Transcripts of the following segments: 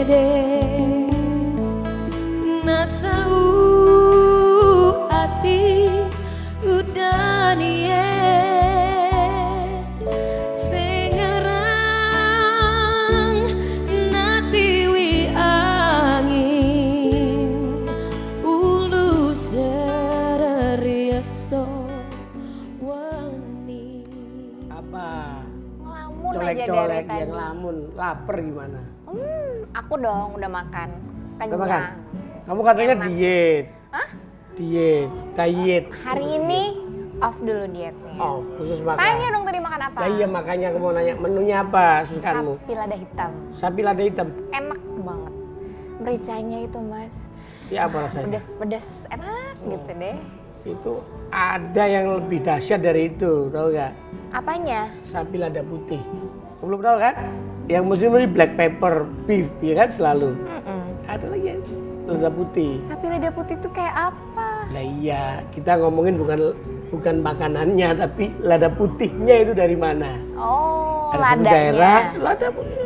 de nasau ati udanie sengerang natiwi angin ulu sereriaso wani. Apa? Ngelamun aja dari Colek-colek tadi. yang lamun, lapar gimana? Aku dong udah makan. Udah Kenyang. makan? Kamu katanya Enak. diet. Hah? Diet. Hari ini off dulu dietnya. Oh, khusus makan. Tanya dong tadi makan apa? Nah, iya makanya aku mau nanya, menunya apa sukaanmu? Sapi lada hitam. Sapi lada hitam. Enak banget. Mericanya itu mas. Ya apa rasanya? Pedas-pedas enak gitu deh. Itu ada yang lebih dahsyat dari itu, tahu gak? Apanya? Sapi lada putih. Kamu belum tahu kan? Yang muslim ini black pepper beef, ya kan selalu. Ada lagi yang lada putih. Sapi lada putih itu kayak apa? Nah iya, kita ngomongin bukan makanannya, tapi lada putihnya itu dari mana? Oh, Ada satu ladanya. daerah, lada putih,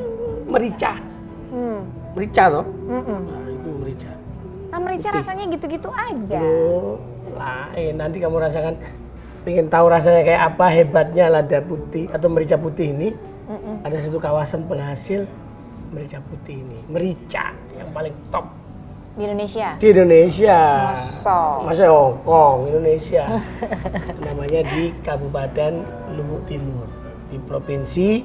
merica. Hmm. Merica toh? Mm-mm. Nah itu merica. Nah merica rasanya gitu-gitu aja. Oh, lain. Nanti kamu rasakan, pengen tahu rasanya kayak apa hebatnya lada putih atau merica putih ini. Ada satu kawasan penghasil merica putih ini. Merica yang paling top Di Indonesia? di Indonesia. Masa? Hong Kong, Indonesia. Namanya di Kabupaten Luwu Timur. Di Provinsi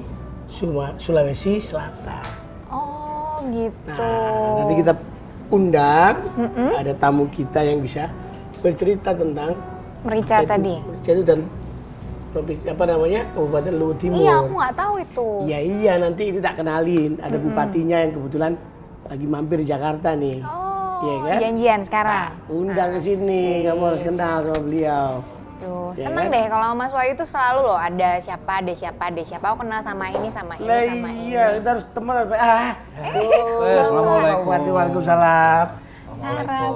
Sulawesi Selatan. Oh gitu. Nah, nanti kita undang, ada tamu kita yang bisa bercerita tentang Merica apa itu, tadi? Merica itu dan Kabupaten Luwu Timur. Iya, aku nggak tahu itu. Iya, nanti ini tak kenalin. Ada bupatinya yang kebetulan lagi mampir di Jakarta nih. Oh, Iya kan? janjian sekarang. Undang ke sini, kamu harus kenal sama beliau. Tuh, Ya seneng kan? deh kalau Mas Wahyu itu selalu loh ada siapa. Aku kenal sama ini, sama ini, Lah sama iya, ini. kita harus teman. Assalamualaikum. Bupati, waalaikumsalam. Sarapan.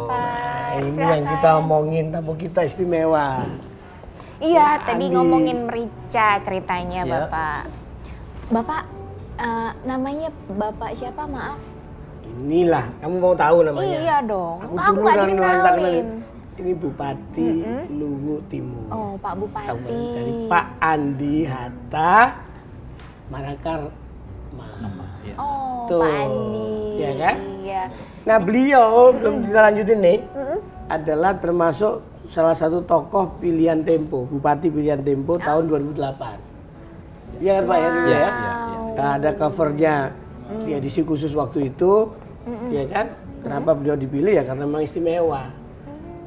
Ini yang kita omongin, tamu kita istimewa. Iya, tadi Andi. ngomongin merica ceritanya Iya. Bapak. Bapak, namanya Bapak siapa maaf? Inilah, kamu mau tahu namanya? Iya dong, Aku aku dulu nggak tak dikenalin. kenalin. Ini Bupati Luwu Timur. Oh, Pak Bupati. Dari Pak Andi Hatta Marakar. Oh, Tuh, Pak Andi. ya kan? Iya. Nah beliau, belum kita lanjutin nih, adalah termasuk salah satu tokoh pilihan Tempo, Bupati pilihan Tempo tahun 2008. Iya kan Pak ya? dulu ya? Nah, ada covernya di edisi khusus waktu itu, ya kan? Kenapa beliau dipilih ya karena memang istimewa.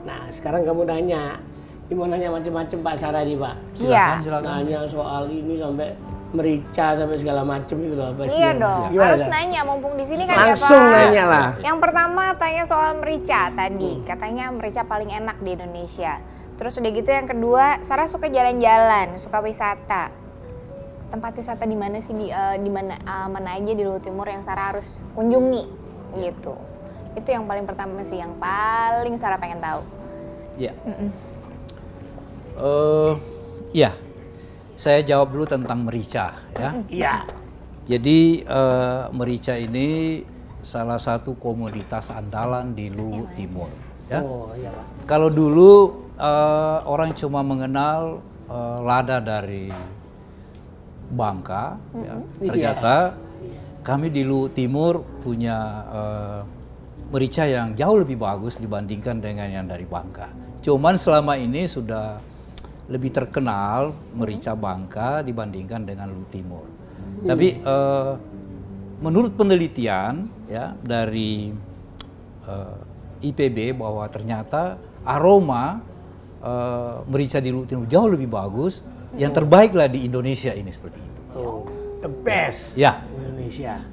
Nah sekarang kamu nanya, ini mau nanya macam-macam Pak Saradi Pak. Iya. Nanya soal ini sampai merica sampai segala macam itu loh. Apa Iya istilahnya? dong, Gimana, harus Kak? nanya mumpung di sini kan Langsung ya Pak. nanya lah. Yang pertama tanya soal merica tadi, katanya merica paling enak di Indonesia. Terus udah gitu yang kedua, Sarah suka jalan-jalan, suka wisata. Tempat wisata di mana sih di mana mana aja di Luwu Timur yang Sarah harus kunjungi gitu. Itu yang paling pertama sih, yang paling Sarah pengen tahu. Ya. Ya, saya jawab dulu tentang merica ya. Iya. Jadi merica ini salah satu komoditas andalan di Luwu Timur. Ya. Oh iya Pak. Kalau dulu orang cuma mengenal lada dari Bangka, ya. Ternyata kami di Luwu Timur punya merica yang jauh lebih bagus dibandingkan dengan yang dari Bangka. Cuman selama ini sudah lebih terkenal merica Bangka dibandingkan dengan Luwu Timur. Tapi menurut penelitian ya dari IPB bahwa ternyata aroma merica di Luwu Timur jauh lebih bagus. Yang terbaiklah di Indonesia ini seperti itu. Oh, the best. Ya. Indonesia.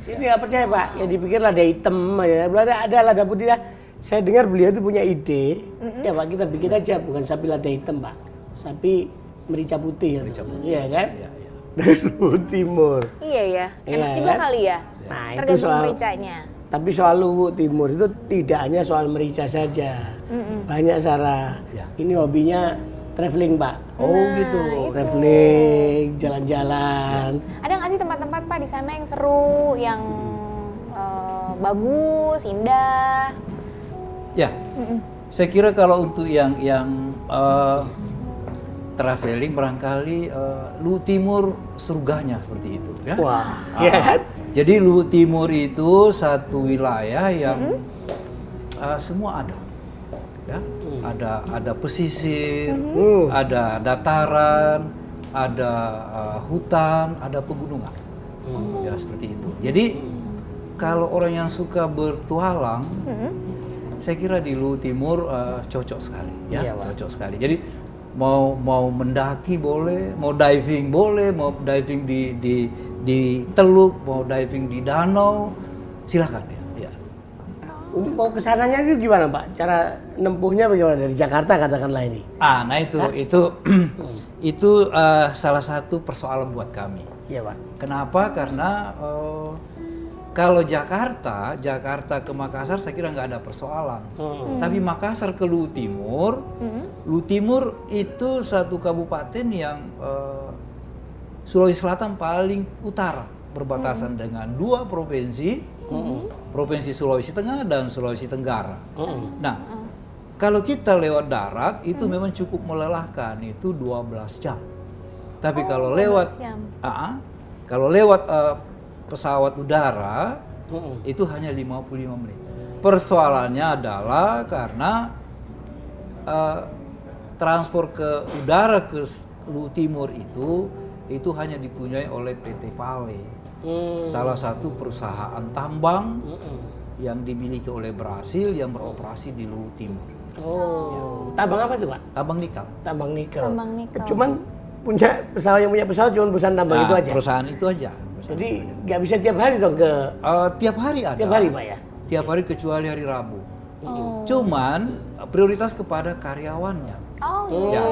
Ini nggak percaya Pak, yang dipikir lada hitam aja, ada lada putih. Saya dengar beliau itu punya ide, ya Pak kita bikin aja bukan sapi lada hitam Pak, sapi merica putih. Merica putih. Iya kan? Ya, ya. Dari Luwu Timur. Iya ya, enak Iya, juga kan? kali ya. Nah, itu Tergantung soal- mericanya. Tapi soal Luwu Timur itu tidak hanya soal merica saja, banyak Sarah. Ya. Ini hobinya traveling Pak. Oh gitu. Traveling, jalan-jalan. Ada nggak sih tempat-tempat Pak di sana yang seru, yang bagus, indah. Ya, saya kira kalau untuk yang traveling barangkali Luhut Timur surganya seperti itu ya. Wah, iya kan? Jadi Luhut Timur itu satu wilayah yang semua ada. Ya, ada pesisir, ada dataran, ada hutan, ada pegunungan. Ya seperti itu. Jadi kalau orang yang suka bertualang, saya kira di Luhut Timur cocok sekali, ya, Iya, Pak. cocok sekali. Jadi mau mendaki boleh, mau diving boleh, mau diving di teluk, mau diving di danau, silakan ya. Ya. Untuk mau kesananya itu gimana Pak? Cara nempuhnya bagaimana dari Jakarta katakanlah ini? Nah itu salah satu persoalan buat kami. Iya Pak. Kenapa? Karena kalau Jakarta ke Makassar saya kira nggak ada persoalan. Tapi Makassar ke Luhut Timur, Luhut Timur itu satu kabupaten yang Sulawesi Selatan paling utara, berbatasan dengan dua provinsi, provinsi Sulawesi Tengah dan Sulawesi Tenggara. Nah, kalau kita lewat darat itu memang cukup melelahkan, itu 12 jam. Tapi kalau lewat pesawat udara itu hanya 55 menit. Persoalannya adalah karena transport ke udara ke Luhut Timur itu hanya dipunyai oleh PT Vale, salah satu perusahaan tambang yang dimiliki oleh Brasil yang beroperasi di Luhut Timur. Tambang apa itu Pak? Tambang nikel. Tambang nikel. Tambang nikel. Cuman punya pesawat cuma perusahaan tambang itu aja. Perusahaan itu aja. Jadi nggak bisa tiap hari dong ke. Tiap hari ada. Tiap hari Pak ya. Tiap hari kecuali hari Rabu. Cuman prioritas kepada karyawannya. Ya.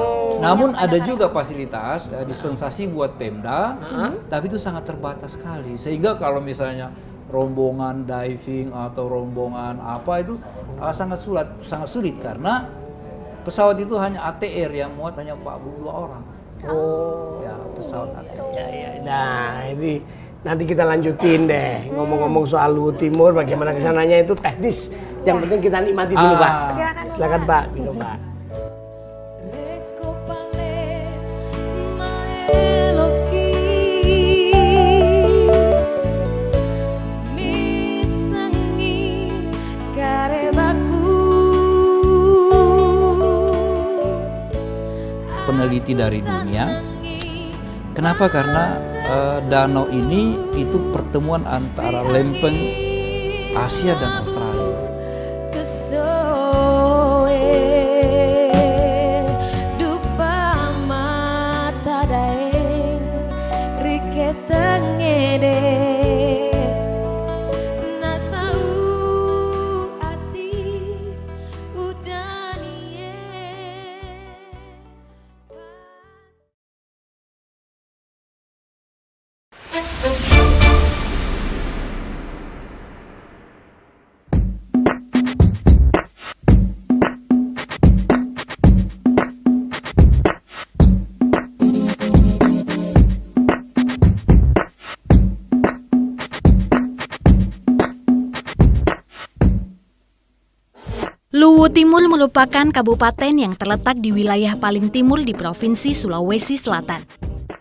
Namun ada juga fasilitas dispensasi buat Pemda, tapi itu sangat terbatas sekali. Sehingga kalau misalnya rombongan diving atau rombongan apa itu sangat sulit karena pesawat itu hanya ATR yang muat hanya 42 orang. Ya, pesawat ATR. Ya. Nah, ini nanti kita lanjutin deh ngomong-ngomong soal Luhut Timur, bagaimana kesananya itu teknis. Yang penting kita nikmati dulu Pak. Silakan Pak, minum Pak. Peneliti dari dunia. Kenapa? Karena danau ini itu pertemuan antara lempeng Asia dan Australia. Luhut Timur merupakan kabupaten yang terletak di wilayah paling timur di Provinsi Sulawesi Selatan.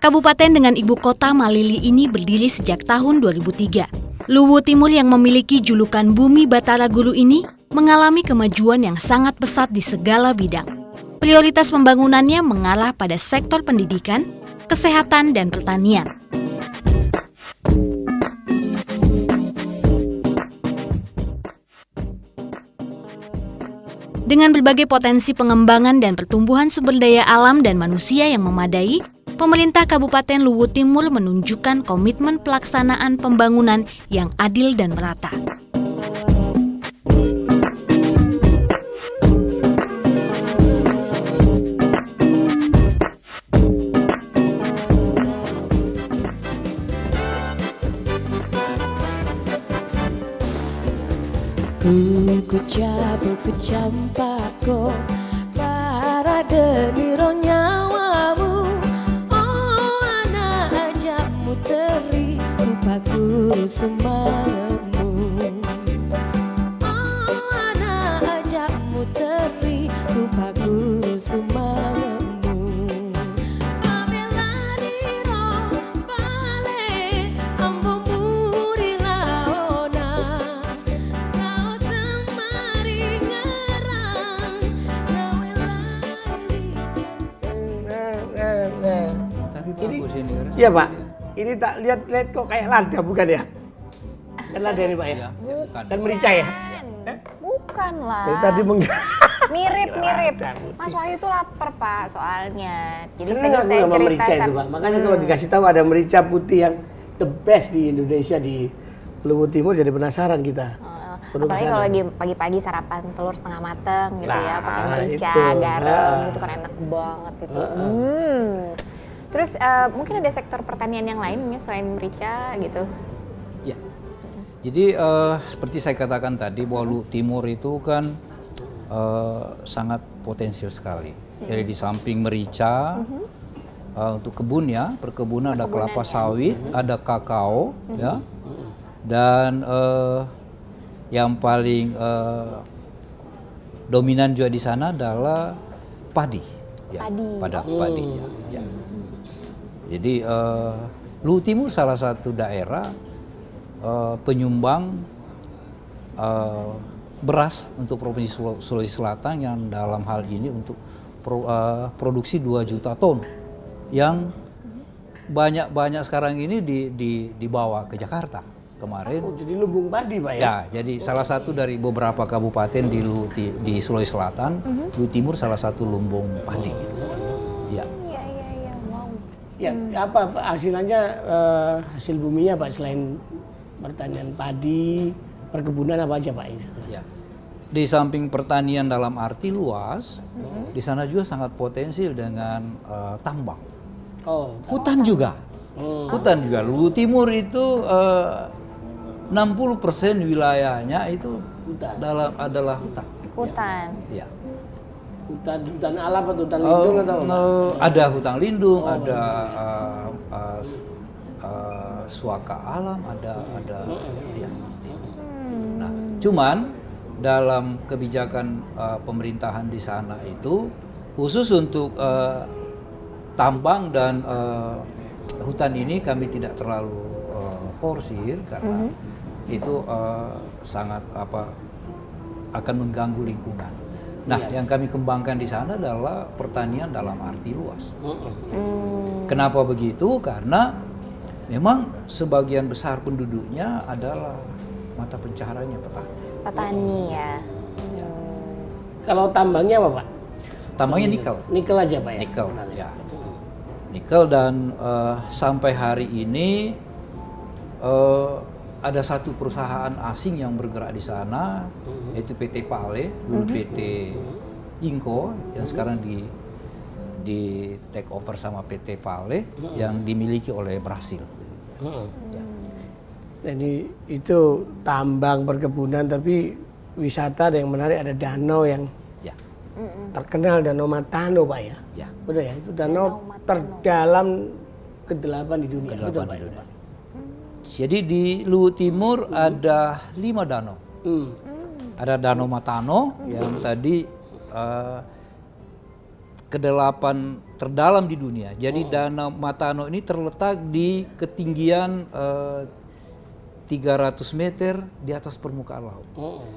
Kabupaten dengan ibu kota Malili ini berdiri sejak tahun 2003. Luhut Timur yang memiliki julukan Bumi Batara Guru ini mengalami kemajuan yang sangat pesat di segala bidang. Prioritas pembangunannya mengarah pada sektor pendidikan, kesehatan, dan pertanian. Dengan berbagai potensi pengembangan dan pertumbuhan sumber daya alam dan manusia yang memadai, pemerintah Kabupaten Luhut Timur menunjukkan komitmen pelaksanaan pembangunan yang adil dan merata. Ku campako para deniro nyawamu, oh anak ajakmu teri upah guru sumaremu. Iya Pak, ini tak lihat kok kayak lada bukan ya? Kan lada ini Pak ya? Bukan. Dan merica ya? Bukan lah. Dari tadi Mirip. Mas Wahyu tuh lapar Pak soalnya. Jadi seneng tadi aku saya sama cerita merica itu Pak. Makanya kalau dikasih tahu ada merica putih yang the best di Indonesia di Luwu Timur, jadi penasaran kita. Apalagi kalau lagi pagi-pagi sarapan telur setengah mateng gitu ya, pakai merica, itu. garam, itu kan enak banget itu. Terus mungkin ada sektor pertanian yang lain selain merica gitu. Ya. Jadi seperti saya katakan tadi bahwa Luwu Timur itu kan sangat potensial sekali. Jadi di samping merica untuk kebun ya, perkebunan ada kelapa sawit, ada kakao ya. Dan yang paling dominan juga di sana adalah padi. Ya, padi ya. Jadi Luwu Timur salah satu daerah penyumbang beras untuk Provinsi Sulawesi Selatan yang dalam hal ini untuk produksi 2 juta ton yang banyak sekarang ini dibawa ke Jakarta kemarin. Oh, jadi lumbung padi Pak ya? Ya, jadi salah satu dari beberapa kabupaten di Sulawesi Selatan, Luwu Timur salah satu lumbung padi gitu. Ya. Iya, wow. Ya, apa hasilnya, hasil buminya Pak selain pertanian padi, perkebunan apa aja Pak? Ya. Di samping pertanian dalam arti luas, di sana juga sangat potensial dengan tambang. Oh, Hutan juga. Hutan juga. Luwu Timur itu 60% wilayahnya itu adalah hutan. Hutan. Ya. Hutan alam atau hutan lindung atau apa? Ada hutan lindung, ada suaka alam, ada ya. Nah, cuman dalam kebijakan pemerintahan di sana itu khusus untuk tambang dan hutan ini kami tidak terlalu forsir karena itu sangat akan mengganggu lingkungan. Nah, yang kami kembangkan di sana adalah pertanian dalam arti luas. Kenapa begitu? Karena memang sebagian besar penduduknya adalah mata pencahariannya petani. Petani ya. Kalau tambangnya apa Pak? Tambangnya nikel. Nikel aja Pak ya? Nikel, ya. Nikel dan sampai hari ini ada satu perusahaan asing yang bergerak di sana, yaitu PT Pale, dulu PT Inco, yang sekarang di take over sama PT Pale, yang dimiliki oleh Brasil. Ya. Jadi itu tambang perkebunan, tapi wisata ada yang menarik, ada danau yang Ya. terkenal, Danau Matano Pak ya? Ya. Betul ya? Itu danau terdalam ke-8 di dunia. Ke-8 Betul, di Pak, ya? dunia. Jadi di Luwu Timur ada 5 danau. Ada Danau Matano yang tadi ke-8 terdalam di dunia. Jadi Danau Matano ini terletak di ketinggian 300 meter di atas permukaan laut.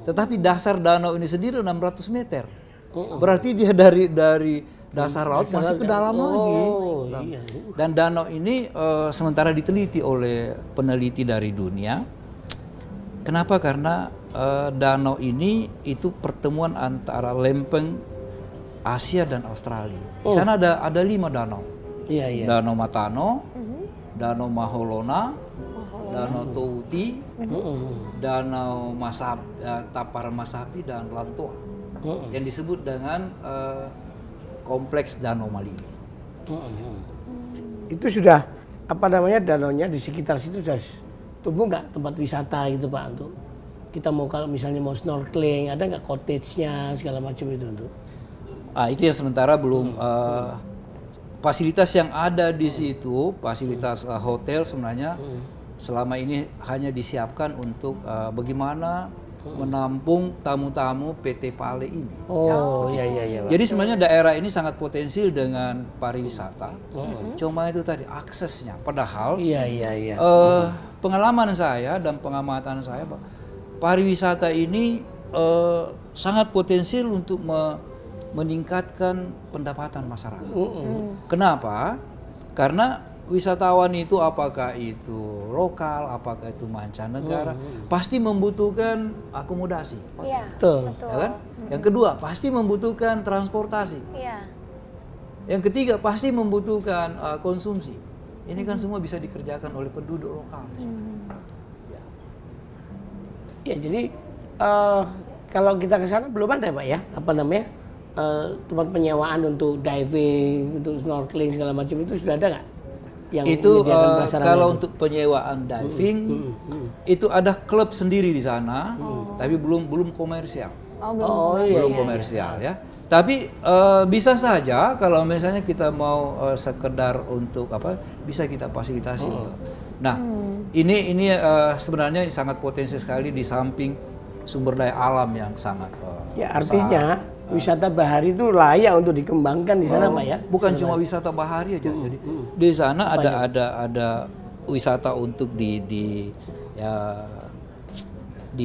Tetapi dasar danau ini sendiri 600 meter. Berarti dia dari dasar laut masih ke dalam lagi. Iya. Dan danau ini sementara diteliti oleh peneliti dari dunia. Kenapa? Karena danau ini itu pertemuan antara lempeng Asia dan Australia. Di sana ada 5 danau. Iya. Danau Matano, Danau Maholona, Danau Touti, Danau Taparan Masapi, dan Lantoa. Yang disebut dengan kompleks Danau Malili. Itu sudah danaunya di sekitar situ sudah tumbuh nggak tempat wisata gitu Pak, untuk kita mau, kalau misalnya mau snorkeling, ada nggak cottage-nya segala macam itu untuk? Itu yang sementara belum. Fasilitas yang ada di situ, fasilitas hotel sebenarnya selama ini hanya disiapkan untuk bagaimana menampung tamu-tamu PT Pale ini. Oh iya. Jadi sebenarnya daerah ini sangat potensial dengan pariwisata. Cuma itu tadi aksesnya. Padahal Iya. pengalaman saya dan pengamatan saya, pariwisata ini sangat potensial untuk meningkatkan pendapatan masyarakat. Kenapa? Karena wisatawan itu apakah itu lokal, apakah itu mancanegara, pasti membutuhkan akomodasi. Iya, Betul. betul. Ya kan? Yang kedua, pasti membutuhkan transportasi. Iya. Yang ketiga, pasti membutuhkan konsumsi. Ini kan semua bisa dikerjakan oleh penduduk lokal. Ya, jadi kalau kita ke sana belum ada Pak ya, apa namanya, tempat penyewaan untuk diving, untuk snorkeling segala macam itu sudah ada nggak? Yang Itu menyediakan prasarana kalau itu? untuk penyewaan diving, itu ada klub sendiri di sana, tapi belum komersial. Oh, belum Oh, komersial. Belum komersial ya. Tapi bisa saja kalau misalnya kita mau sekedar untuk apa, bisa kita fasilitasi itu. Nah, ini sebenarnya sangat potensial sekali di samping sumber daya alam yang sangat Ya, besar. artinya wisata bahari itu layak untuk dikembangkan di sana Pak ya. Bukan cuma wisata bahari aja. Jadi di sana ada wisata untuk di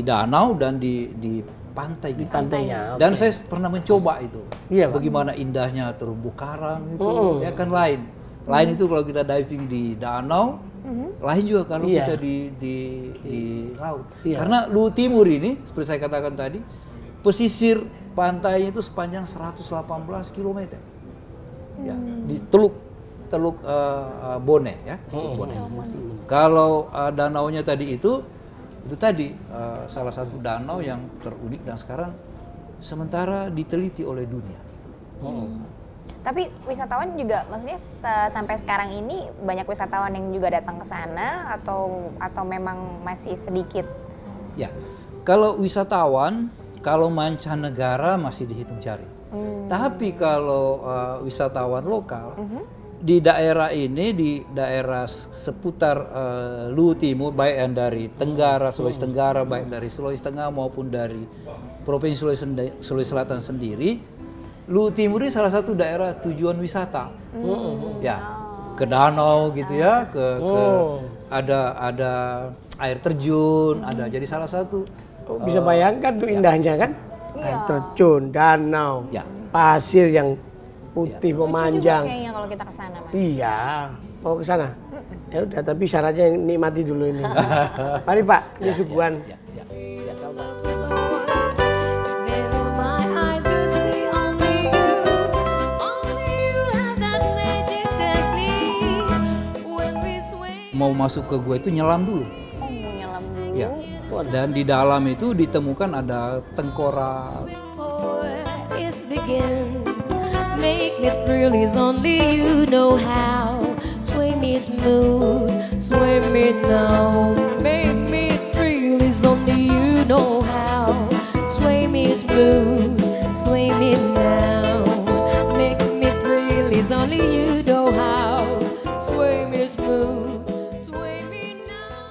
danau dan di pantai Di gitu. pantainya. Dan oke. saya pernah mencoba itu. Iya, Pak. Bagaimana indahnya terumbu karang itu, ya kan lain. Lain itu kalau kita diving di danau, lain juga kalau Iya. kita di laut. Iya. Karena Luwu Timur ini seperti saya katakan tadi, pesisir pantainya itu sepanjang 118 km. Ya, di Teluk Bone ya, Teluk Bone. Kalau danaunya tadi itu tadi salah satu danau yang terunik dan sekarang sementara diteliti oleh dunia. Tapi wisatawan juga, maksudnya sampai sekarang ini banyak wisatawan yang juga datang ke sana atau memang masih sedikit? Ya, kalau wisatawan, kalau mancanegara masih dihitung jari. Tapi kalau wisatawan lokal di daerah ini, di daerah seputar Luwu Timur, baik yang dari Tenggara, Sulawesi Tenggara, baik dari Sulawesi Tengah maupun dari Provinsi Sulawesi Selatan sendiri, Luwu Timur ini salah satu daerah tujuan wisata. Ya, ke danau gitu ya, ada air terjun, ada jadi salah satu. Oh, bisa bayangkan tuh indahnya kan? Air terjun, danau, Ya. pasir yang putih Lucu juga memanjang. kayaknya kalau kita ke sana, Mas. Iya, mau ke sana. Ya udah, tapi syaratnya yang nikmati dulu ini. Mari Pak, ini suguhan. Never my eyes will see only you have that magic technique. When we sway, Mau masuk ke gua itu nyelam dulu. Oh, mau nyelam dulu. Ya. Dan di dalam itu ditemukan ada tengkorak. before it begins, make me thrill is only you know how. Sway me smooth, sway me now. Make me thrill is only you know how. Sway me smooth, sway me now. Make me thrill is only you know how. Sway me smooth, sway me now.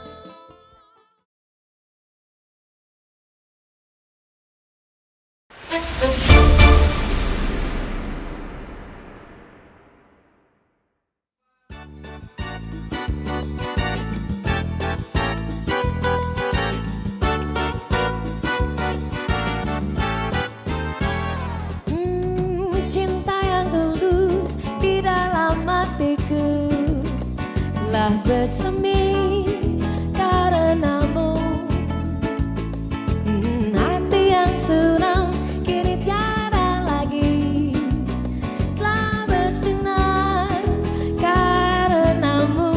Cinta yang tulus di dalam hatiku telah bersemi karenamu. Hati yang suram kini tiada lagi, telah bersinar karenamu.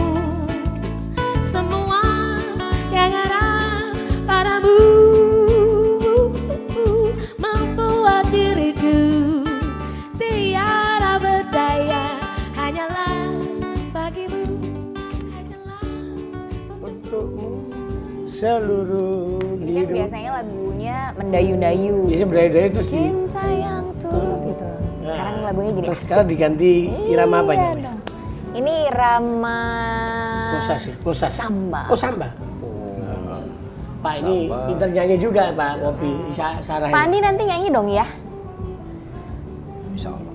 Semua yang ada padamu membuat diriku tiada berdaya. Hanyalah bagimu, hanyalah Untukmu seluruh Ini kan hidup. biasanya lagunya mendayu-dayu. Biasanya berada itu sih. Cinta yang tulus gitu. Sekarang lagunya jadi Terus sekarang diganti irama apa Iya ini? dong. Ini irama Posas ya, posas. Samba. Oh, samba. Pak ini pintar nyanyi juga Pak, Kopi Sarah. Pak Andi nanti nyanyi dong ya. Insya Allah.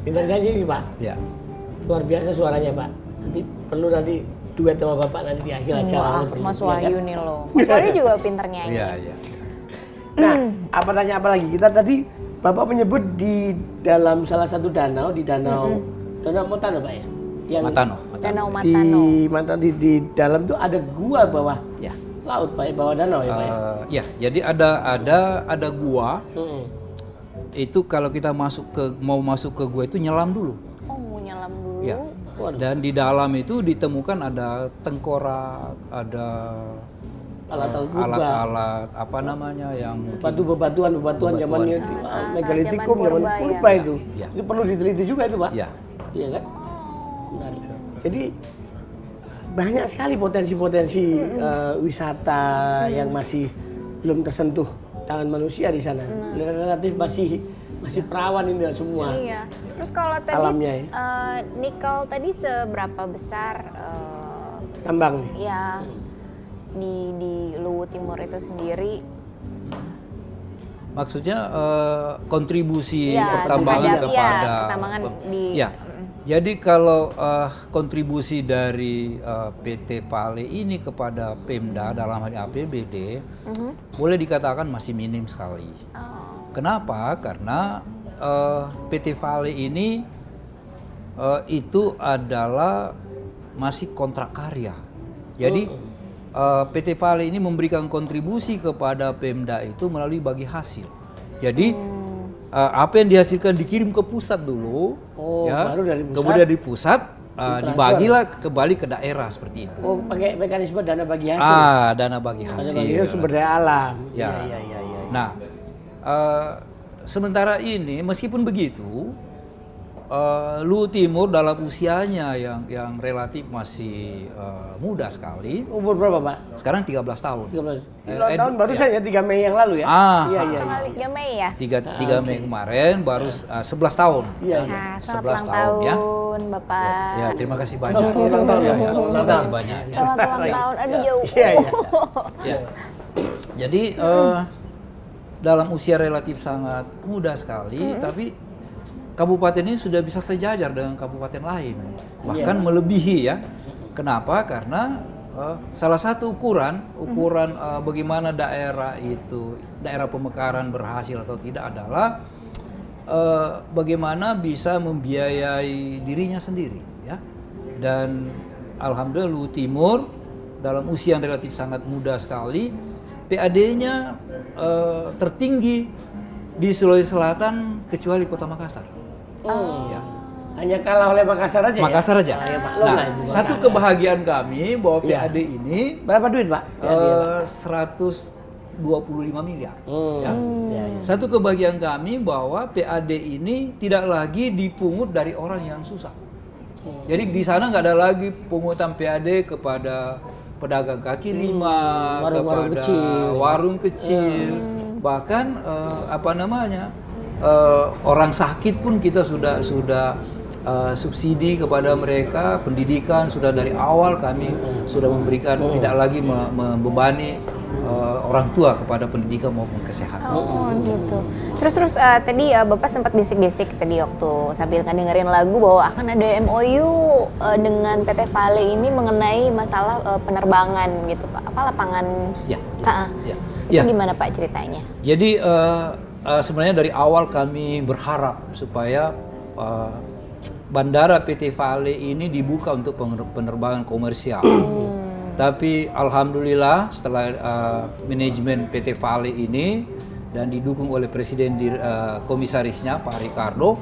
Pintar nyanyi nih Pak. Ya. Luar biasa suaranya Pak. Nanti perlu nanti duet sama Bapak nanti di akhir acara. Wah, perlu, Mas ya kan? Wahyu nih loh. Mas Wahyu juga pintar nyanyi. Iya, iya. Nah, apa tanya apa lagi? Kita tadi Bapak menyebut di dalam salah satu danau, di danau Danau Matano Pak ya? Yang Matano. Danau di Matano. di dalam tuh ada gua bawah Ya. laut Pak ya, bawah danau ya Pak ya? Ya, jadi ada gua. Itu kalau kita mau masuk ke gua itu nyelam dulu. Oh, mau nyelam dulu. Ya. Dan di dalam itu ditemukan ada tengkorak, ada Alat-alat purba. alat-alat apa namanya yang mungkin- Bebatuan zamannya megalitikum, zaman zaman purba, purba ya. itu. Ya. Itu perlu diteliti juga itu Pak. Ya. Iya kan? Menarik. Jadi banyak sekali potensi-potensi wisata yang masih belum tersentuh tangan manusia di sana. Relatif masih perawan ini semua. Iya. Terus kalau tadi Alamnya ya. nikel tadi seberapa besar Tambang nih. ya di Luwu Timur itu sendiri? Maksudnya kontribusi Iya, pertambangan terhadap- kepada iya, pertambangan di- Ya. Jadi kalau kontribusi dari PT Pale ini kepada Pemda dalam hal APBD boleh dikatakan masih minim sekali. Kenapa? Karena PT Pale ini itu adalah masih kontrak karya. Jadi PT Pale ini memberikan kontribusi kepada Pemda itu melalui bagi hasil. Jadi apa yang dihasilkan dikirim ke pusat dulu, baru dari pusat. kemudian di pusat dibagilah kembali ke daerah seperti itu. Oh, pakai mekanisme dana bagi hasil. Dana bagi Dana hasil. bagi hasil sumber daya alam. Ya. Iya. Nah, sementara ini meskipun begitu, Luwu Timur dalam usianya yang relatif masih muda sekali. Umur berapa Pak? Sekarang 13 tahun. 13 tahun baru saja 3 Mei yang lalu ya? Iya. Tanggal 3 Mei ya? 3 Mei kemarin baru 11 tahun. Iya. Nah, selamat 11 ulang tahun, ya. tahun Bapak. Ya, terima kasih banyak. Ulang tahun. Terima kasih banyak. Selamat ulang tahun. Aduh jauh. Iya. Ya. Jadi dalam usia relatif sangat muda sekali, tapi kabupaten ini sudah bisa sejajar dengan kabupaten lain, bahkan melebihi ya. Kenapa? Karena salah satu ukuran bagaimana daerah pemekaran berhasil atau tidak adalah bagaimana bisa membiayai dirinya sendiri, ya. Dan alhamdulillah Luwu Timur dalam usia yang relatif sangat muda sekali, PAD-nya tertinggi di Sulawesi Selatan kecuali Kota Makassar. Ya. Hanya kalah oleh Makassar aja Makassar ya? aja. Ya, Pak. Nah, satu kebahagiaan kami bahwa PAD ini Berapa duit Pak? 125 miliar. Ya. Ya. Satu kebahagiaan kami bahwa PAD ini tidak lagi dipungut dari orang yang susah. Jadi di sana nggak ada lagi pungutan PAD kepada pedagang kaki lima, warung-warung kepada kecil. warung kecil, bahkan orang sakit pun kita sudah subsidi kepada mereka, pendidikan sudah dari awal kami sudah memberikan, tidak lagi membebani orang tua kepada pendidikan maupun kesehatan. Oh gitu. Terus tadi Bapak sempat bisik-bisik tadi waktu sambil ngedengerin lagu bahwa akan ada MOU dengan PT Pale ini mengenai masalah penerbangan gitu Pak. Apa lapangan? Ya. Itu gimana Pak ceritanya? Jadi sebenarnya dari awal kami berharap supaya bandara PT Pale ini dibuka untuk penerbangan komersial. Tapi alhamdulillah setelah manajemen PT Pale ini dan didukung oleh Presiden komisarisnya Pak Ricardo,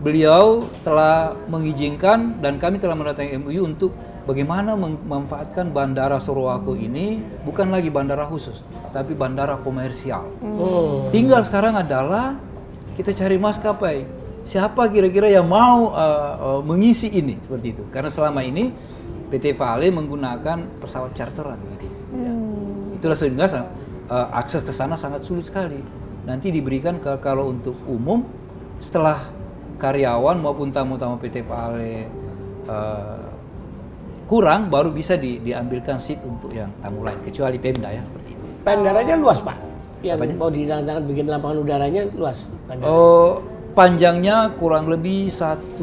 beliau telah mengizinkan dan kami telah menandatangani MOU untuk bagaimana memanfaatkan bandara Sorowako ini bukan lagi bandara khusus, tapi bandara komersial. Tinggal sekarang adalah kita cari maskapai. Siapa kira-kira yang mau mengisi ini seperti itu? Karena selama ini PT Pale menggunakan pesawat charteran. Gitu. Itulah sehingga akses ke sana sangat sulit sekali. Nanti diberikan kalau untuk umum setelah karyawan maupun tamu-tamu PT Pale kurang baru bisa diambilkan seat untuk yang tamu lain kecuali Pemda ya seperti itu. Bandaranya luas Pak? Yang mau ditandatangan bikin lapangan udaranya luas? Panjangnya kurang lebih 1,1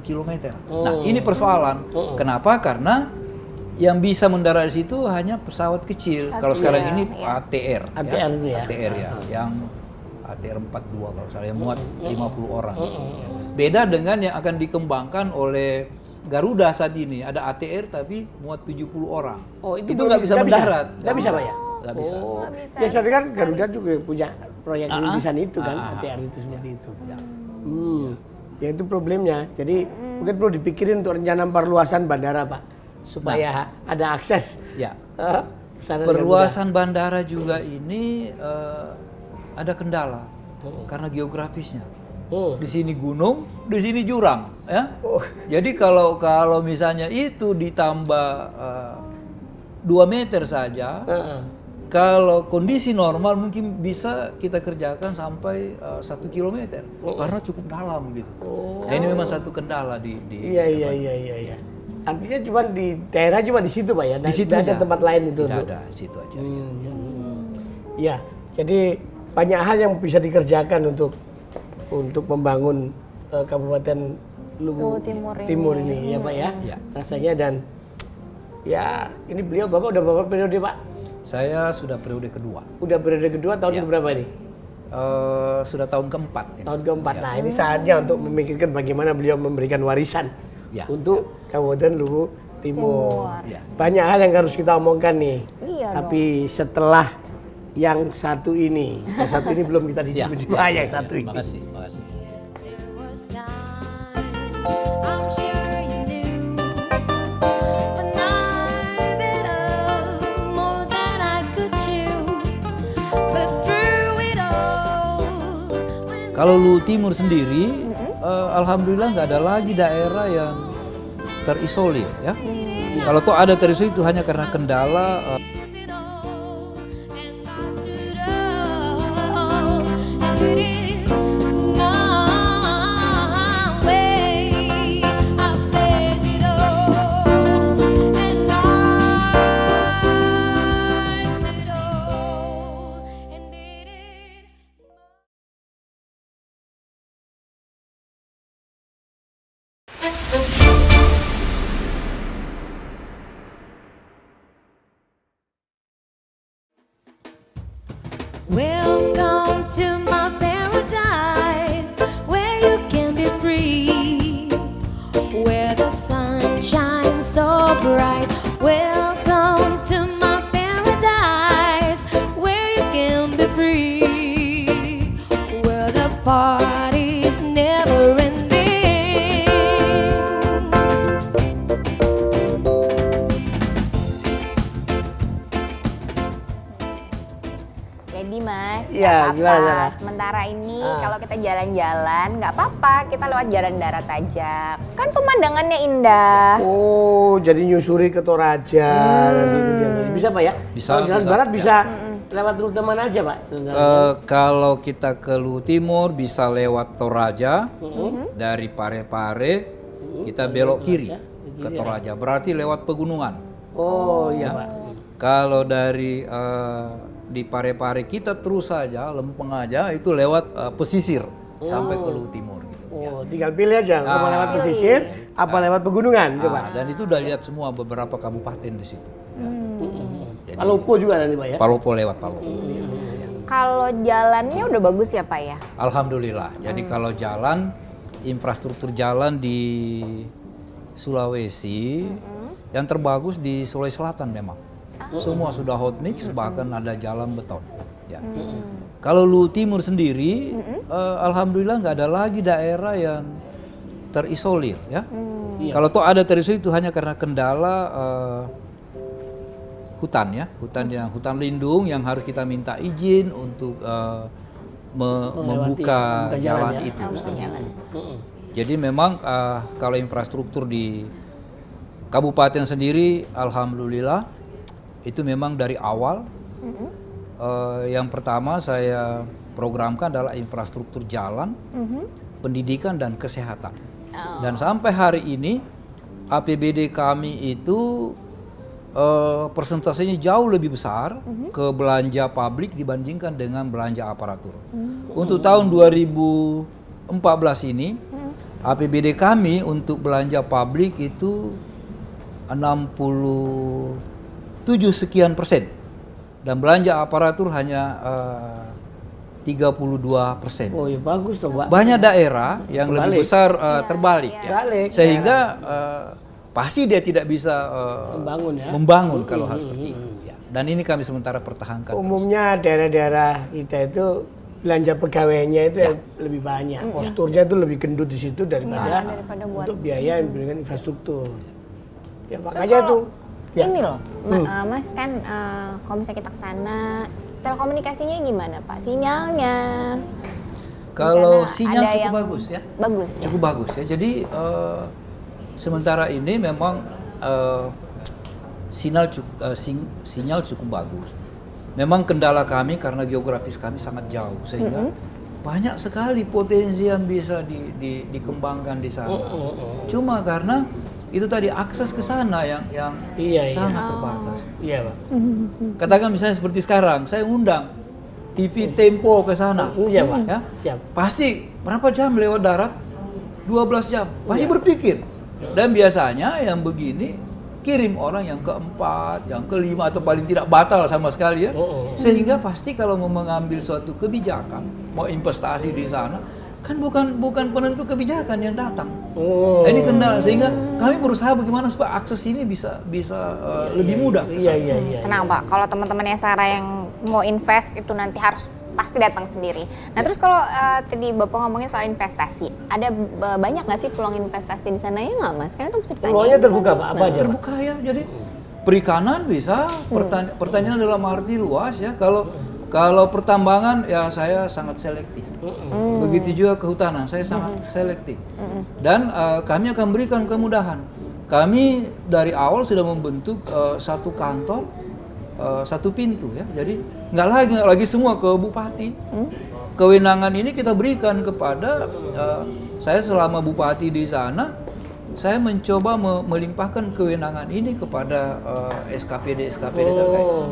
kilometer. Nah ini persoalan. Kenapa? Karena yang bisa mendarat di situ hanya pesawat kecil. Kalau sekarang ini ATR. ATR itu ya? ATR ya. Yang ATR 42 kalau salah yang muat 50 orang. Beda dengan yang akan dikembangkan oleh Garuda saat ini, ada ATR tapi muat 70 orang. Oh, itu nggak bisa mendarat. Nggak bisa Pak ya? Nggak bisa. Oh, Nggak bisa, ya soalnya kan sekali. Garuda juga punya proyek rintisan itu kan, ATR itu seperti itu. Ya itu problemnya. Jadi mungkin perlu dipikirin untuk rencana perluasan bandara Pak, supaya ada akses. Ya. Ke sana dengan Perluasan bandara juga ini ada kendala karena geografisnya. mudah. Di sini gunung, di sini jurang, ya. Oh. Jadi kalau misalnya itu ditambah 2 meter saja, kalau kondisi normal mungkin bisa kita kerjakan sampai 1 kilometer karena cukup dalam gitu. Nah, ini memang satu kendala di Iya. Artinya cuma di daerah cuma di situ Pak ya. Di situ Nggak ada aja. tempat lain itu. Tidak untuk- ada, di situ aja. Ya, jadi banyak hal yang bisa dikerjakan untuk membangun Kabupaten Luwu Timur ini ya Pak ya. Ya. Rasanya dan ya ini beliau Bapak udah berapa periode Pak? Saya sudah periode kedua. Udah periode kedua tahun keberapa ini? Sudah tahun keempat. Ini. Tahun keempat. Nah ini saatnya untuk memikirkan bagaimana beliau memberikan warisan Ya. untuk Kabupaten Luwu Timur. Ya. Banyak hal yang harus kita omongkan nih. Iya Tapi setelah yang satu ini belum kita Ya. dijumpai yang satu ini. Makasih. There was time, I'm sure you knew, when I bit off more than I could chew. But through it all, when Kalau Luwu Timur sendiri, alhamdulillah nggak ada lagi daerah yang terisolir, ya. Kalau toh ada terisolir itu hanya karena kendala is it all, and I stood up, and it is my way. I face it all, and I stood up, and did it. Welcome to my paradise, where you can be free, where the sun shines so bright. Welcome to my paradise, where you can be free, where the party's never ending. Jadi Mas, Iya, nggak gimana, apa-apa. gimana? Sementara ini kalau kita jalan-jalan nggak apa-apa, kita lewat jalan darat aja. Kan pemandangannya indah. Oh, jadi nyusuri ke Toraja nanti itu dia. Bisa Pak ya? Bisa, Kalau jalan bisa. barat bisa lewat rute mana aja Pak? kalau kita ke Luwu Timur bisa lewat Toraja, dari Parepare kita belok kiri ke Toraja, berarti lewat pegunungan. Oh iya Pak. Kalau dari di Parepare kita terus saja lempeng aja itu lewat pesisir sampai ke Luwu Timur. Gitu. Oh, tinggal pilih aja mau lewat pesisir apa lewat pegunungan coba. Dan itu udah lihat semua beberapa kabupaten di situ. Jadi, Palopo juga nanti Pak ya? Palopo lewat Palopo. Kalau jalannya udah bagus ya Pak ya? Alhamdulillah. Jadi kalau jalan, infrastruktur jalan di Sulawesi yang terbagus di Sulawesi Selatan memang. Semua sudah hot mix, bahkan ada jalan beton. Ya. Kalau Luwu Timur sendiri, alhamdulillah nggak ada lagi daerah yang terisolir. Ya. Kalau toh ada terisolir itu hanya karena kendala hutan ya, hutan lindung yang harus kita minta izin untuk membuka jalan ya. itu. Seperti itu. Jadi memang kalau infrastruktur di kabupaten sendiri, alhamdulillah itu memang dari awal. Yang pertama saya programkan adalah infrastruktur jalan, pendidikan dan kesehatan. Dan sampai hari ini APBD kami itu persentasenya jauh lebih besar ke belanja publik dibandingkan dengan belanja aparatur. Untuk tahun 2014 ini APBD kami untuk belanja publik itu 67 sekian persen dan belanja aparatur hanya 32%. Oh ya bagus toh Pak. Banyak daerah yang lebih Terbalik. besar terbalik ya. Terbalik, Sehingga pasti dia tidak bisa Membangun ya. membangun kalau hal seperti itu ya. Dan ini kami sementara pertahankan. Umumnya daerah-daerah kita itu belanja pegawainya itu yang lebih banyak. Posturnya itu lebih gendut di situ daripada untuk biaya yang dengan infrastruktur. Ya makanya Kalau tuh. Ya. Ini loh, Mas kan kalau misalnya kita ke sana, telekomunikasinya gimana Pak? Sinyalnya? Kalau Di sana sinyal ada cukup yang bagus ya. Bagus ya? Cukup bagus ya. Jadi sementara ini memang sinyal cukup bagus. Memang kendala kami karena geografis kami sangat jauh sehingga banyak sekali potensi yang bisa dikembangkan di sana. Cuma karena itu tadi akses ke sana yang Iya. sangat terbatas. Iya Pak. Katakan misalnya seperti sekarang, saya undang TV Tempo ke sana. Iya Pak. Ya? Siap. Pasti berapa jam lewat darat? 12 jam. Pasti berpikir. Dan biasanya yang begini kirim orang yang keempat, yang kelima atau paling tidak batal sama sekali ya. Sehingga pasti kalau mau mengambil suatu kebijakan, mau investasi di sana, kan bukan penentu kebijakan yang datang. Nah, ini kendala sehingga kami berusaha bagaimana supaya akses ini bisa lebih mudah. Iya. Tenang Pak, kalau teman-temannya Sarah yang mau invest itu nanti harus pasti datang sendiri. Nah terus kalau tadi Bapak ngomongin soal investasi, ada banyak nggak sih peluang investasi di sana ya nggak Mas? Karena itu mesti ditanya. Peluangnya terbuka Pak, apa aja? Pak? Terbuka ya, jadi perikanan bisa, pertanian dalam arti luas ya. Kalau pertambangan ya saya sangat selektif. Begitu juga kehutanan, saya sangat selektif. Dan kami akan berikan kemudahan. Kami dari awal sudah membentuk satu kantor, satu pintu ya. Jadi nggak lagi semua ke bupati. Kewenangan ini kita berikan kepada saya selama bupati di sana. Saya mencoba melimpahkan kewenangan ini kepada SKPD terkait.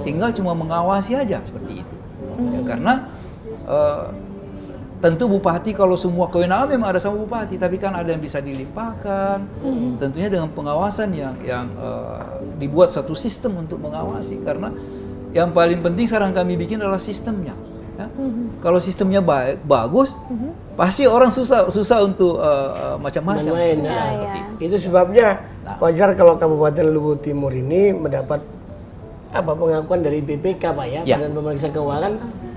Tinggal cuma mengawasi aja seperti itu. Ya, karena tentu bupati kalau semua kewenangan memang ada sama bupati, tapi kan ada yang bisa dilimpahkan. Tentunya dengan pengawasan yang dibuat satu sistem untuk mengawasi. Karena yang paling penting sekarang kami bikin adalah sistemnya. Ya. Kalau sistemnya bagus, pasti orang susah untuk macam-macam. Main-main, Ya, ya. seperti itu. Itu sebabnya wajar kalau Kabupaten Luwu Timur ini mendapat pengakuan dari BPK Pak ya, Ya. Badan Pemeriksa Keuangan.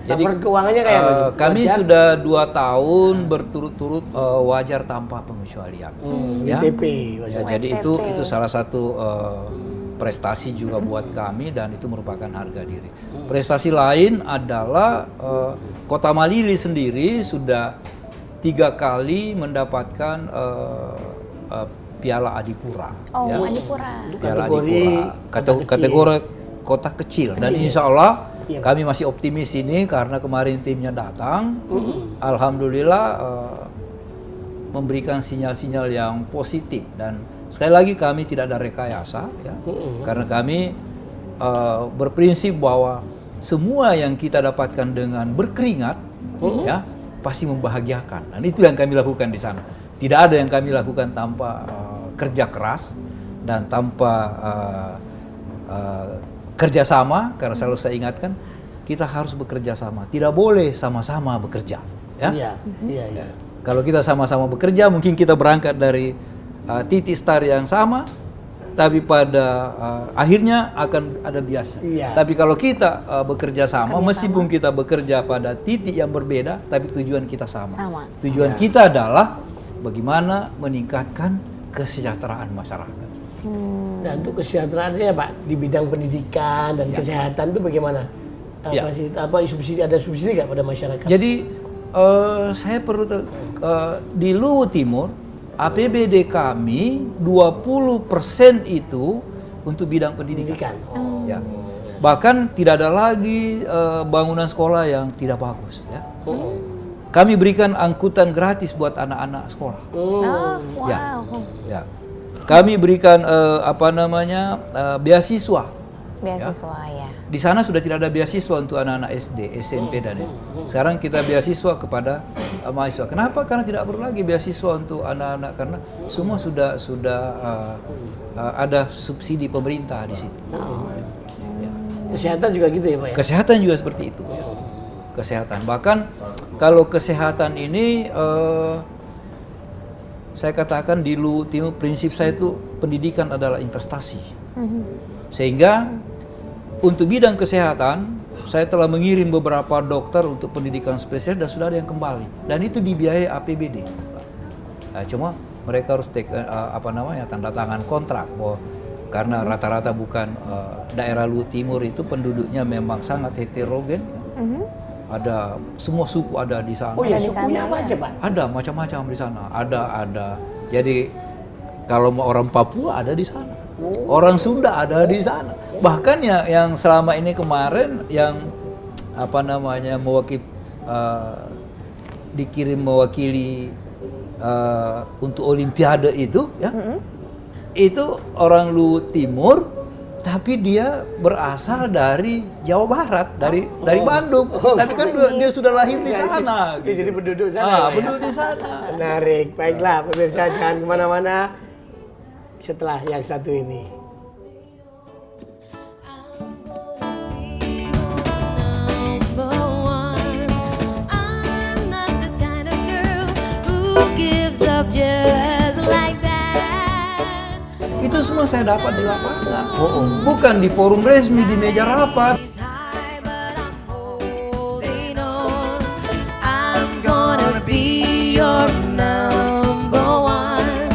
Jadi laporan keuangannya kayak apa? kami sudah 2 tahun berturut-turut wajar tanpa pengecualian. Ya. WTP. Ya, jadi itu salah satu prestasi juga buat kami dan itu merupakan harga diri. Prestasi lain adalah Kota Malili sendiri sudah 3 kali mendapatkan Piala Adipura. Oh, ya. Adipura. Piala Kategori Adipura. Kategori kota kecil. Dan insya Allah kami masih optimis ini karena kemarin timnya datang. Alhamdulillah memberikan sinyal-sinyal yang positif dan sekali lagi kami tidak ada rekayasa ya. Karena kami berprinsip bahwa semua yang kita dapatkan dengan berkeringat ya pasti membahagiakan. Dan itu yang kami lakukan di sana. Tidak ada yang kami lakukan tanpa kerja keras dan tanpa kerjasama, karena selalu saya ingatkan kita harus bekerja sama, tidak boleh sama-sama bekerja. Ya? Iya. Kalau kita sama-sama bekerja, mungkin kita berangkat dari titik start yang sama, tapi pada akhirnya akan ada biasnya. Iya. Tapi kalau kita bekerja sama, meskipun kita bekerja pada titik yang berbeda, tapi tujuan kita sama. Tujuan kita adalah bagaimana meningkatkan kesejahteraan masyarakat. Nah untuk kesejahteraannya Pak di bidang pendidikan dan kesehatan itu bagaimana? Subsidi, ada subsidi nggak pada masyarakat? Jadi saya perlu di Luwu Timur APBD kami 20% itu untuk bidang pendidikan. Ya. Bahkan tidak ada lagi bangunan sekolah yang tidak bagus. Ya. Kami berikan angkutan gratis buat anak-anak sekolah. Wow. Ya. Kami berikan beasiswa. Beasiswa ya. Di sana sudah tidak ada beasiswa untuk anak-anak SD, SMP dan sekarang kita beasiswa kepada mahasiswa. Kenapa? Karena tidak perlu lagi beasiswa untuk anak-anak karena semua sudah ada subsidi pemerintah di situ. Kesehatan juga gitu ya Pak ya? Kesehatan juga seperti itu. kesehatan. Bahkan kalau kesehatan ini saya katakan di Luwu Timur prinsip saya itu pendidikan adalah investasi. Sehingga untuk bidang kesehatan saya telah mengirim beberapa dokter untuk pendidikan spesial dan sudah ada yang kembali. Dan itu dibiayai APBD. Nah, cuma mereka harus tanda tangan kontrak bahwa karena rata-rata bukan daerah Luwu Timur itu penduduknya memang sangat heterogen. Ada semua suku ada di sana. Oh ya, sukunya apa aja, Pak? Ada macam-macam di sana. Ada. Jadi kalau mau orang Papua ada di sana. Orang Sunda ada di sana. Bahkan ya yang selama ini kemarin yang dikirim mewakili untuk Olimpiade itu ya. Itu orang Luwu Timur tapi dia berasal dari Jawa Barat, dari Bandung. Tapi kan dia sudah lahir di sana. Oke, jadi penduduk sana. Ah, Pak, penduduk di sana. Menarik. Baiklah, pemirsa jangan kemana-mana setelah yang satu ini. Number one, I'm not the kind of girl who gives up just like that. Itu semua saya dapat di lapangan. Bukan di forum resmi, di meja rapat. It's high, but I'm holding on. I'm gonna be your number one.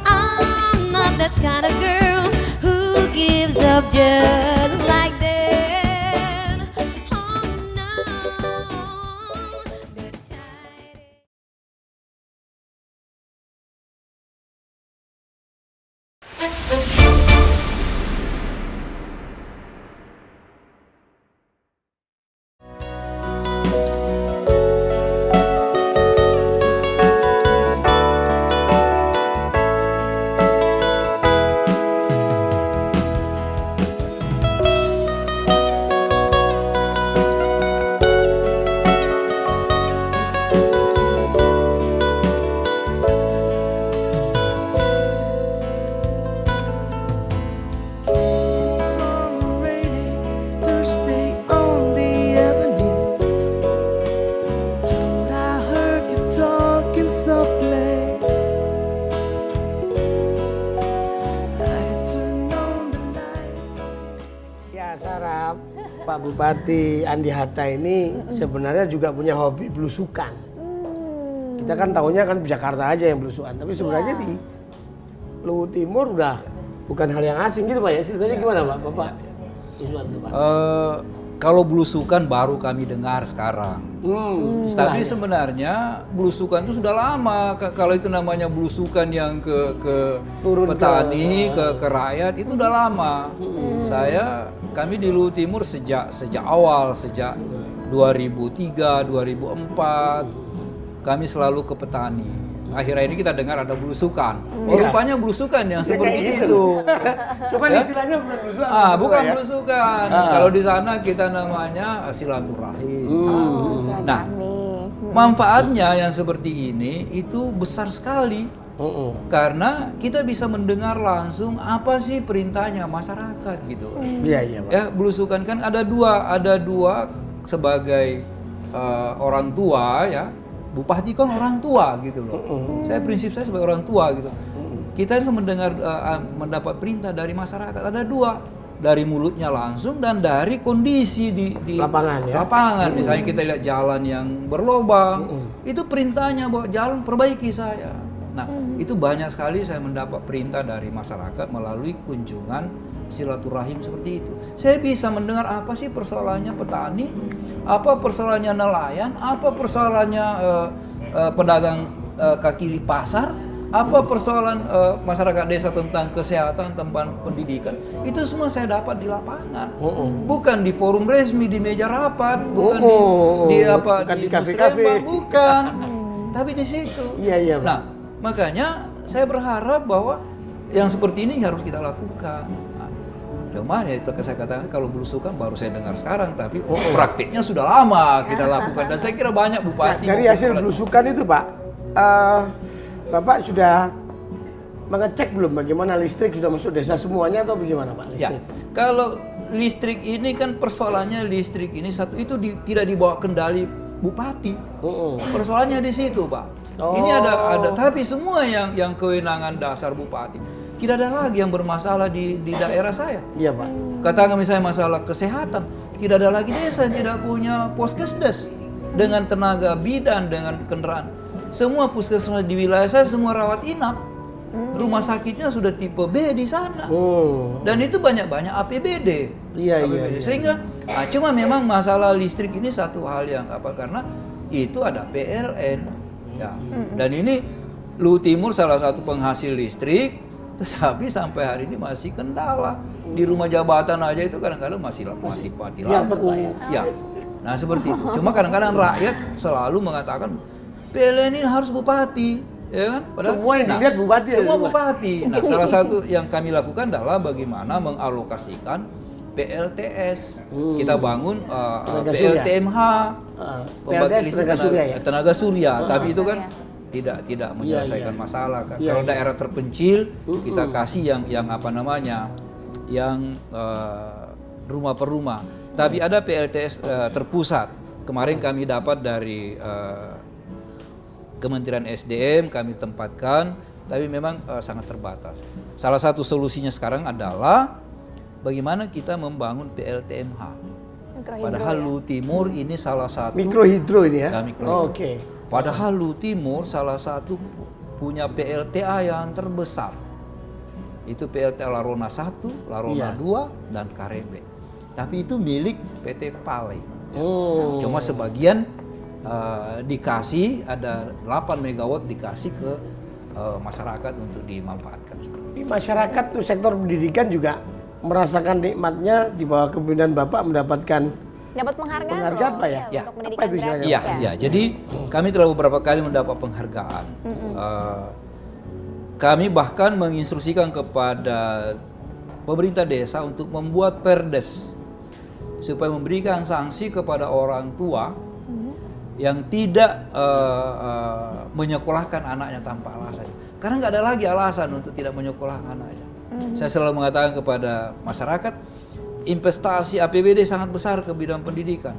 I'm not that kind of girl who gives up just like that. Oh no, the tide. On a rainy Thursday on the avenue, thought I heard you talking softly. I turned on the light. Ya, Sarap, Pak Bupati Andi Hatta ini sebenarnya juga punya hobi belusukan. Kita kan tahunya kan Jakarta aja yang belusukan, tapi sebenarnya di Luwu Timur udah bukan hal yang asing gitu, Pak ya. Ceritanya gimana, Pak? Bapak belusukan tuh, Pak. Kalau belusukan baru kami dengar sekarang. Tapi istilahnya. sebenarnya belusukan itu sudah lama. Kalau itu namanya belusukan yang ke Turun petani, ke rakyat itu udah lama. Kami di Luwu Timur sejak awal, sejak 2003, 2004 kami selalu ke petani. Akhirnya ini kita dengar ada belusukan. Rupanya belusukan yang seperti kayak itu. Cuman Ya? istilahnya bukan belusukan. Bukan Pak, ya? belusukan. Kalau di sana kita namanya silaturahim. Nah, manfaatnya yang seperti ini itu besar sekali. Karena kita bisa mendengar langsung apa sih perintahnya masyarakat gitu. Iya, Pak. Ya, belusukan kan ada dua sebagai orang tua ya. Bupati kan orang tua gitu loh. Prinsip saya sebagai orang tua gitu. Kita itu mendapat perintah dari masyarakat ada dua, dari mulutnya langsung dan dari kondisi di Lapangan, ya? lapangan. Misalnya kita lihat jalan yang berlobang, itu perintahnya bahwa jalan perbaiki saya. Nah, itu banyak sekali saya mendapat perintah dari masyarakat melalui kunjungan silaturahim seperti itu. Saya bisa mendengar apa sih persoalannya petani, apa persoalannya nelayan, apa persoalannya pedagang kaki di pasar, apa persoalan masyarakat desa tentang kesehatan, tentang pendidikan. Itu semua saya dapat di lapangan. Bukan di forum resmi, di meja rapat, bukan bukan di kafe-kafe. musrembang, bukan. Tapi di situ. Iya, Pak. Nah, makanya saya berharap bahwa yang seperti ini harus kita lakukan. Cuma ya itu saya katakan kalau belusukan baru saya dengar sekarang, tapi praktiknya sudah lama kita lakukan dan saya kira banyak bupati. Dari hasil belusukan itu, Pak, Bapak sudah mengecek belum bagaimana listrik sudah masuk desa semuanya atau bagaimana, Pak? Ya, Listrik? kalau listrik ini kan persoalannya listrik ini satu itu tidak dibawa kendali bupati. Persoalannya di situ, Pak. Oh. Ini ada tapi semua yang kewenangan dasar bupati. Tidak ada lagi yang bermasalah di daerah saya. Iya, Pak. Katakan misalnya masalah kesehatan, tidak ada lagi desa yang tidak punya puskesdes dengan tenaga bidan, dengan kendaraan. Semua puskesmas di wilayah saya semua rawat inap. Rumah sakitnya sudah tipe B di sana. Dan itu banyak-banyak APBD. Iya, APBD. iya. Sehingga cuma memang masalah listrik ini satu hal yang karena itu ada PLN. Ya. Dan ini Luwu Timur salah satu penghasil listrik, tetapi sampai hari ini masih kendala. Di rumah jabatan aja itu kadang-kadang masih mati lampu. Ya. Nah, seperti itu. Cuma kadang-kadang rakyat selalu mengatakan PLN ini harus bupati, ya kan? Padahal Semua yang dilihat bupati. semua bupati. Nah, salah satu yang kami lakukan adalah bagaimana mengalokasikan PLTS. Kita bangun Tenaga surya. PLTMH, pembangkit PLTS listrik tenaga surya ya? tenaga surya. Tapi itu kan tidak menyelesaikan masalah kan. Iya, Kalau iya. daerah terpencil kita kasih yang apa namanya, yang rumah per rumah. Tapi ada PLTS terpusat. Kemarin kami dapat dari Kementerian SDM, kami tempatkan, tapi memang sangat terbatas. Salah satu solusinya sekarang adalah bagaimana kita membangun PLTMH. Mikrohidro Padahal ya? Luwu Timur ini salah satu Mikrohidro ini ya? Ya, mikrohidro. Oke. Padahal Luwu Timur salah satu punya PLTA yang terbesar. Itu PLTA Larona 1, Larona 2, dan Karebe. Tapi itu milik PT Pale. Cuma sebagian dikasih, ada 8 megawatt dikasih ke masyarakat untuk dimanfaatkan. Di masyarakat tuh sektor pendidikan juga merasakan nikmatnya di bawah kepemimpinan Bapak mendapatkan Dapat penghargaan, Penghargaan, loh, Pak, ya? untuk Apa pendidikan itu istilahnya? gratis Iya, ya. iya. Jadi kami telah beberapa kali mendapat penghargaan. Kami bahkan menginstruksikan kepada pemerintah desa untuk membuat perdes supaya memberikan sanksi kepada orang tua yang tidak menyekolahkan anaknya tanpa alasan. Karena nggak ada lagi alasan untuk tidak menyekolahkan anaknya. Saya selalu mengatakan kepada masyarakat, investasi APBD sangat besar ke bidang pendidikan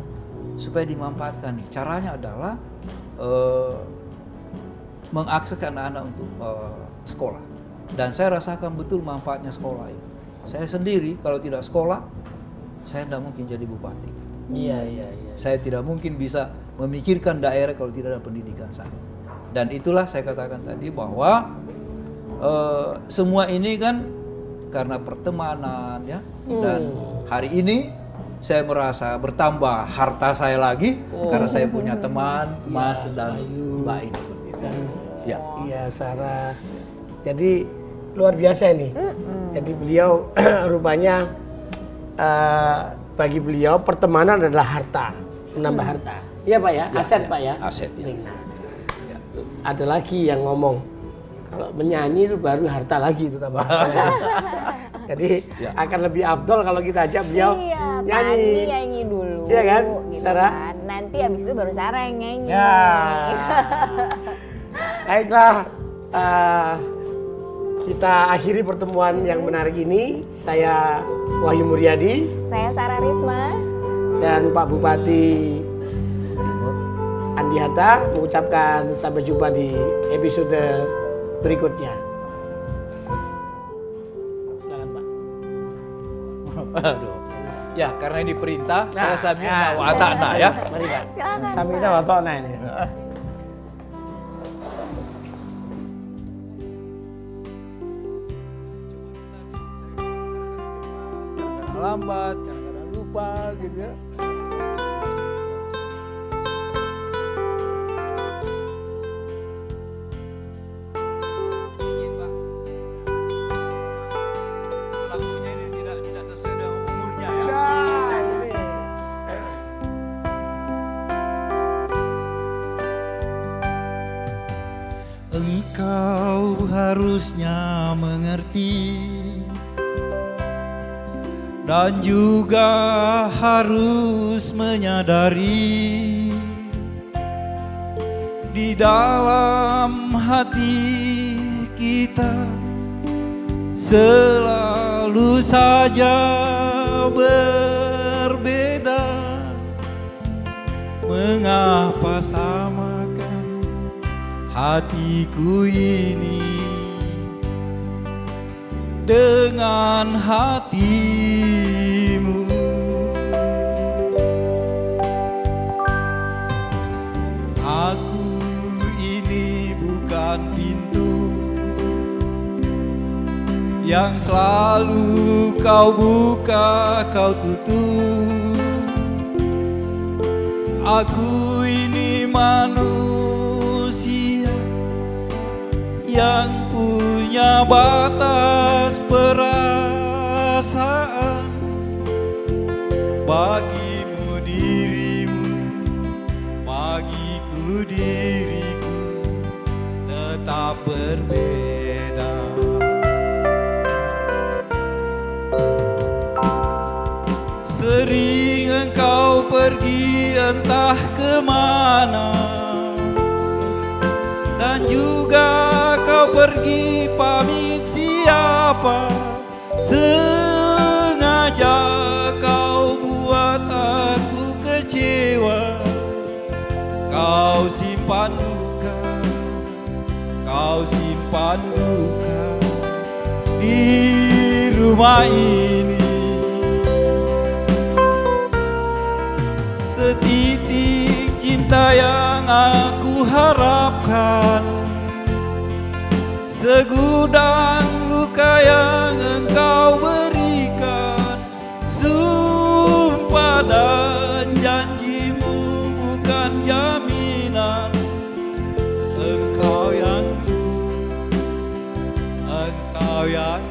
supaya dimanfaatkan. Caranya adalah mengakseskan anak-anak untuk sekolah. Dan saya rasakan betul manfaatnya sekolah itu. Saya sendiri kalau tidak sekolah, saya tidak mungkin jadi bupati. Iya. Saya tidak mungkin bisa memikirkan daerah kalau tidak ada pendidikan saya. Dan itulah saya katakan tadi bahwa semua ini kan karena pertemanan ya. Dan hari ini saya merasa bertambah harta saya lagi karena saya punya teman, Mas dan Mbak ini. Ya. Iya, Sarah. Jadi luar biasa ini. Jadi beliau rupanya bagi beliau pertemanan adalah harta, menambah harta. Iya Pak ya, aset Pak ya. Aset ya. Nah, ada lagi yang ngomong kalau menyanyi itu baru harta lagi itu tambah. Jadi akan lebih afdol kalau kita ajak beliau nyanyi dulu. Iya kan, gitu Sarah? kan. Nanti abis itu baru Sarah yang nyanyi. Ya. Baiklah, kita akhiri pertemuan yang menarik ini. Saya Wahyu Muryadi Saya Sarah Risma. dan Pak Bupati Andi Hatta mengucapkan sampai jumpa di episode berikutnya. Silakan Pak. Aduh. Ya, karena ini perintah, saya sambil ya. wa ta'na ya. Mari Pak. Silakan. Sambil watokna ini. Lambat, kadang-kadang lupa gitu ya. Izin, Pak. Lagunya ini tidak sesuai dengan umurnya ya. Engkau harusnya mengerti dan juga harus menyadari di dalam hati kita selalu saja kau berbeda? Mengapa samakan hatiku ini dengan hatimu? Aku ini bukan pintu yang selalu kau buka, kau tutup. Aku ini manusia yang punya batas perasaan. Bagimu dirimu, bagiku diriku tetap berbeda. Sering engkau pergi entah kemana, dan juga kau pergi pamit siapa. Sengaja kau buat aku kecewa. Kau simpan duka, kau simpan duka di rumah ini. Setitik cinta yang aku harapkan, segudang luka yang engkau berikan. Sumpah dan janjimu bukan jaminan. Engkau yang